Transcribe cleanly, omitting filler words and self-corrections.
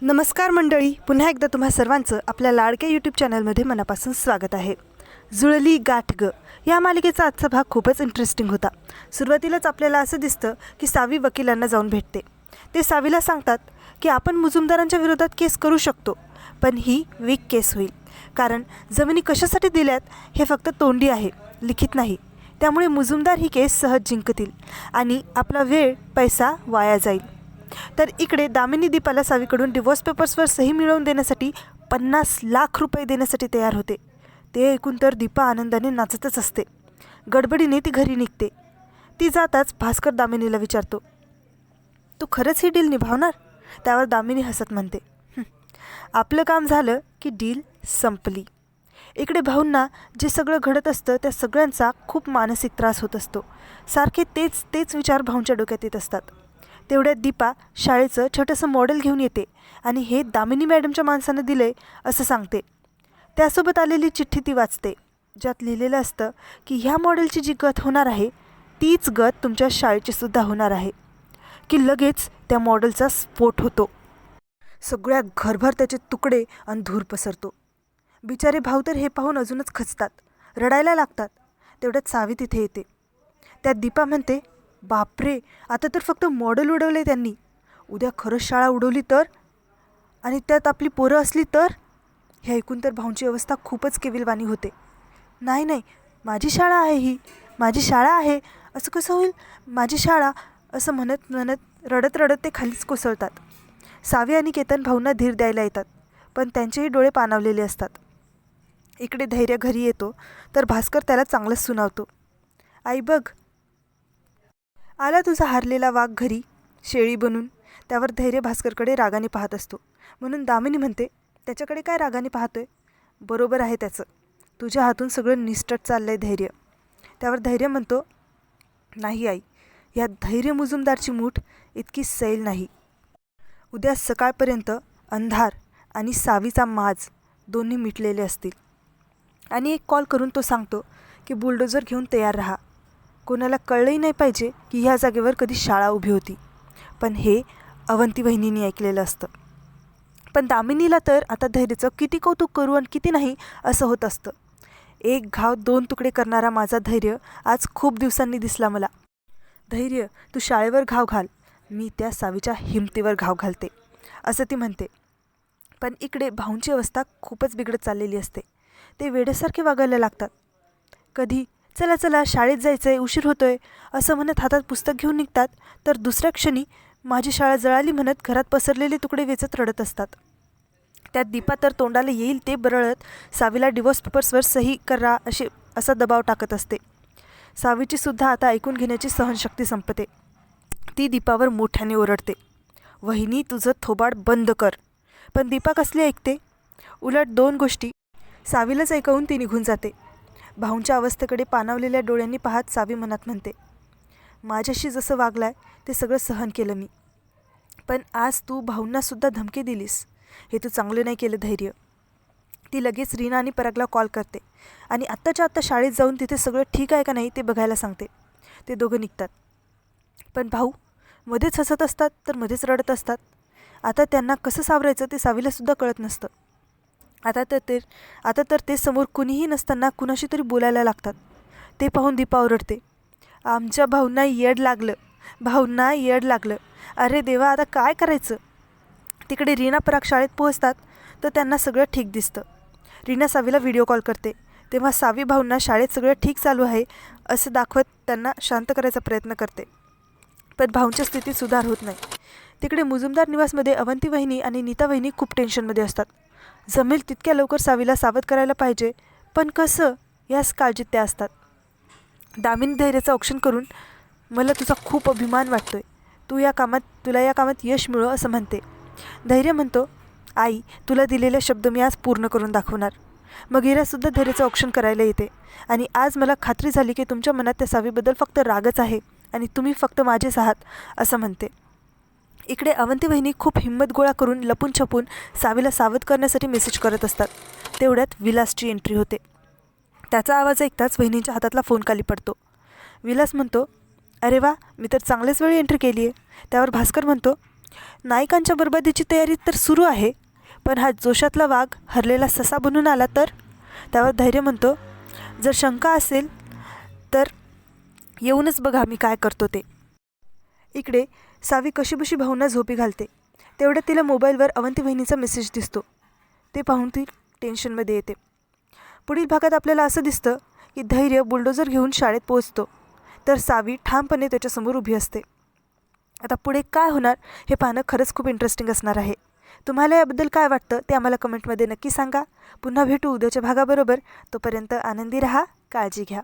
नमस्कार मंडळी, पुन्हा एकदा तुम्हा सर्वांचं आपल्या लाडक्या यूट्यूब चॅनलमध्ये मनापासून स्वागत आहे. जुळली गाठ ग या मालिकेचा आजचा भाग खूपच इंटरेस्टिंग होता. सुरुवातीलाच आपल्याला असं दिसतं की सावी वकिलांना जाऊन भेटते. ते सावीला सांगतात की आपण मुजुमदारांच्या विरोधात केस करू शकतो, पण ही वीक केस होईल, कारण जमिनी कशासाठी दिल्यात हे फक्त तोंडी आहे, लिखित नाही. त्यामुळे मुजुमदार ही केस सहज जिंकतील आणि आपला वेळ पैसा वाया जाईल. तर इकडे दामिनी दीपाला सावीकडून डिवोर्स पेपर्सवर सही मिळवून देण्यासाठी 50 लाख रुपये देण्यासाठी तयार होते. ते ऐकून तर दीपा आनंदाने नाचतच असते. गडबडीने ती घरी निघते. ती जाताच भास्कर दामिनीला विचारतो, तू खरंच ही डील निभावणार? त्यावर दामिनी हसत म्हणते, आपलं काम झालं की डील संपली. इकडे भाऊंना जे सगळं घडत असतं त्या सगळ्यांचा खूप मानसिक त्रास होत असतो. सारखे तेच विचार भाऊंच्या डोक्यात येत असतात. तेवढ्यात दीपा शाळेचं छोटंसं मॉडेल घेऊन येते आणि हे दामिनी मॅडमच्या माणसानं दिलं आहे असं सांगते. त्यासोबत आलेली चिठ्ठी ती वाचते, ज्यात लिहिलेलं असतं की ह्या मॉडेलची जी गत होणार आहे तीच गत तुमच्या शाळेची सुद्धा होणार आहे. की लगेच त्या मॉडेलचा स्फोट होतो. सगळ्या घरभर त्याचे तुकडे आणि धूर पसरतो. बिचारे भाऊ तर हे पाहून अजूनच खचतात, रडायला लागतात. तेवढ्यात सावी तिथे येते. त्यात दीपा म्हणते, बापरे, आता तर फक्त मॉडेल उडवले त्यांनी. उद्या खरंच शाळा उडवली तर, आणि त्यात आपली पोरं असली तर. हे ऐकून तर भाऊंची अवस्था खूपच केविलवाणी होते. नाही, माझी शाळा आहे, ही माझी शाळा आहे, असं कसं होईल, माझी शाळा, असं म्हणत रडत ते खालीच कोसळतात. सावी आणि केतन भाऊंना धीर द्यायला येतात, पण त्यांचेही डोळे पाणावलेले असतात. इकडे धैर्य घरी येतो तर भास्कर त्याला चांगलंच सुनावतो. आई बघ, आला तुझा हारलेला वाघ घरी शेळी बनून. त्यावर धैर्य भास्करकडे रागाने पाहत असतो. म्हणून दामिनी म्हणते, त्याच्याकडे काय रागाने पाहतोय, बरोबर आहे त्याचं, तुझ्या हातून सगळं निष्ठट चाललं आहे धैर्य. त्यावर धैर्य म्हणतो, नाही आई, या धैर्य मुजुमदारची मूठ इतकी सैल नाही. उद्या सकाळपर्यंत अंधार आणि सावीचा माज दोन्ही मिटलेले असतील. आणि एक कॉल करून तो सांगतो की बुलडोजर घेऊन तयार राहा. कोणाला कळलंही नाही पाहिजे की ह्या जागेवर कधी शाळा उभी होती. पण हे अवंती वहिनींनी ऐकलेलं असतं. पण दामिनीला तर आता धैर्याचं किती कौतुक करू आणि किती नाही असं होत असतं. एक घाव 2 तुकडे करणारा माझा धैर्य आज खूप दिवसांनी दिसला मला. धैर्य, तू शाळेवर घाव घाल, मी त्या सावीच्या हिमतीवर घाव घालते, असं ती म्हणते. पण इकडे भाऊंची अवस्था खूपच बिघडत चाललेली असते. ते वेड्यासारखे वागायला लागतात. कधी चला शाळेत जायचं आहे, उशीर होतोय असं म्हणत हातात पुस्तक घेऊन निघतात, तर दुसऱ्या क्षणी माझी शाळा जळाली म्हणत घरात पसरलेले तुकडे वेचत रडत असतात. त्यात दीपा तर तोंडाला येईल ते बरळत सावीला डिवोर्स पेपर्सवर सही करा असा दबाव टाकत असते. सावीची सुद्धा आता ऐकून घेण्याची सहनशक्ती संपते. ती दीपावर मोठ्याने ओरडते, वहिनी तुझं थोबाड बंद कर. पण दीपा कसली ऐकते. उलट 2 गोष्टी सावीलाच ऐकवून ती निघून जाते. भाऊंच्या अवस्थेकडे पाणावलेल्या डोळ्यांनी पाहत सावी मनात म्हणते, माझ्याशी जसं वागलाय ते सगळं सहन केलं मी, पण आज तू भाऊंनासुद्धा धमकी दिलीस, हे तू चांगलं नाही केलं धैर्य. ती लगेच रीना आणि परागला कॉल करते आणि आत्ताच्या आत्ता शाळेत जाऊन तिथे सगळं ठीक आहे का नाही ते बघायला सांगते. ते दोघं निघतात. पण भाऊ मध्येच हसत असतात तर मध्येच रडत असतात. आता त्यांना कसं सावरायचं ते सावीलासुद्धा कळत नसतं. आता तर ते समोर कुणीही नसताना कुणाशी तरी बोलायला लागतात. ते पाहून दीपा ओरडते, आमच्या भाऊंना येड लागलं. अरे देवा, आता काय करायचं. तिकडे रीना पराग शाळेत पोहोचतात तर त्यांना सगळं ठीक दिसतं. रीना सावीला व्हिडिओ कॉल करते. तेव्हा सावी भाऊंना शाळेत सगळं ठीक चालू आहे असं दाखवत त्यांना शांत करायचा प्रयत्न करते. पण भाऊंच्या स्थितीत सुधार होत नाही. तिकडे मुजुमदार निवासमध्ये अवंती वहिनी आणि नीता वहिनी खूप टेन्शनमध्ये असतात. जमेल तितक्या लवकर सावीला सावध करायला पाहिजे, पण कसं, याच काळजीत त्या असतात. दामिनी धैर्याचं औक्षण करून, मला तुझा खूप अभिमान वाटतोय, तुला या कामात यश मिळो असं म्हणते. धैर्य म्हणतो, आई, तुला दिलेले शब्द मी आज पूर्ण करून दाखवणार. मग हिरासुद्धा धैर्याचं औक्षण करायला येते आणि आज मला खात्री झाली की तुमच्या मनात त्या सावीबद्दल फक्त रागच आहे आणि तुम्ही फक्त माझेच आहात असं म्हणते. इकडे अवंती वहिनी खूप हिंमत गोळा करून लपून छपून सावीला सावध करण्यासाठी मेसेज करत असतात. तेवढ्यात विलासची एंट्री होते. त्याचा आवाज ऐकताच वहिनींच्या हातातला फोन खाली पडतो. विलास म्हणतो, अरे वा, मी तर चांगल्याच वेळी एंट्री केली आहे. त्यावर भास्कर म्हणतो, नायकांच्या बरबादीची तयारी तर सुरू आहे, पण हा जोशातला वाघ हरलेला ससा बनून आला तर? त्यावर धैर्य म्हणतो, जर शंका असेल तर येऊनच बघा मी काय करतो ते. इकडे सावी कशीबशी भाऊंना झोपी घालते. तेवढ्यात तिला मोबाईलवर अवंती वहिनीचा मेसेज दिसतो. ते पाहून ती टेन्शनमध्ये येते. पुढील भागात आपल्याला असं दिसतं की धैर्य बुलडोजर घेऊन शाळेत पोहोचतो, तर सावी ठामपणे त्याच्यासमोर उभी असते. आता पुढे काय होणार हे पाहणं खरंच खूप इंटरेस्टिंग असणार आहे. तुम्हाला याबद्दल काय वाटतं ते आम्हाला कमेंटमध्ये नक्की सांगा. पुन्हा भेटू उद्याच्या भागाबरोबर. तोपर्यंत आनंदी रहा, काळजी घ्या.